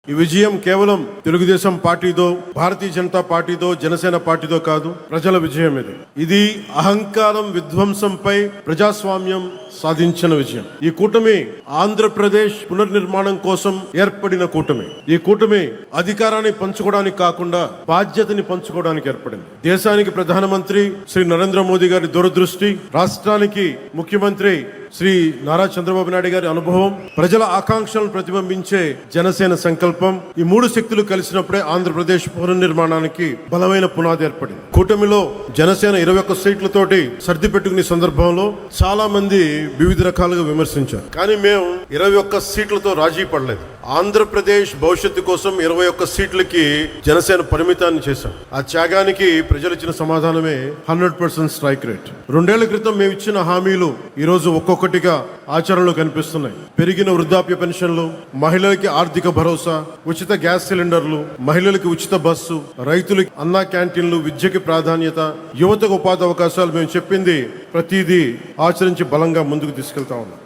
ఈ విజయం కేవలం తెలుగుదేశం పార్టీదో, భారతీయ జనతా పార్టీదో, జనసేన పార్టీదో కాదు, ప్రజల విజయం ఇది. ఇది అహంకారం విధ్వంసంపై ప్రజాస్వామ్యం సాధించిన విజయం. ఈ కూటమి ఆంధ్రప్రదేశ్ పునర్నిర్మాణం కోసం ఏర్పడిన కూటమి. ఈ కూటమి అధికారాన్ని పంచుకోవడానికి కాకుండా బాధ్యతని పంచుకోవడానికి ఏర్పడింది. దేశానికి ప్రధానమంత్రి శ్రీ నరేంద్ర మోదీ గారి దూరదృష్టి, రాష్ట్రానికి ముఖ్యమంత్రి శ్రీ నారా చంద్రబాబు నాయుడు గారి అనుభవం, ప్రజల ఆకాంక్షలను ప్రతిబింబించే జనసేన సంకల్పం, ఈ మూడు శక్తులు కలిసినప్పుడే ఆంధ్రప్రదేశ్ పునర్నిర్మాణానికి బలమైన పునాది ఏర్పడింది. కూటమిలో జనసేన 21 సీట్లతోటి సర్ది పెట్టుకునే సందర్భంలో చాలా మంది వివిధ రకాలుగా విమర్శించారు. కానీ మేము 21 సీట్లతో రాజీ పడలేదు. ఆంధ్రప్రదేశ్ భవిష్యత్తు కోసం 21 సీట్లకి జనసేన పరిమితాన్ని చేశాం. ఆ త్యాగానికి ప్రజలు ఇచ్చిన సమాధానమే 100% స్ట్రైక్ రేట్. 2 ఏళ్ల క్రితం మేము ఇచ్చిన హామీలు ఈ రోజు ఒక్కొక్కటిగా ఆచరణలో కనిపిస్తున్నాయి. పెరిగిన వృద్ధాప్య పెన్షన్లు, మహిళలకి ఆర్థిక భరోసా, ఉచిత గ్యాస్ సిలిండర్లు, మహిళలకి ఉచిత బస్సు, రైతులకి అన్నా క్యాంటీన్లు, విద్యకి ప్రాధాన్యత, యువతకు ఉపాధి అవకాశాలు, మేము చెప్పింది ప్రతిదీ ఆచరించి బలంగా ముందుకు తీసుకెళ్తా ఉన్నాం.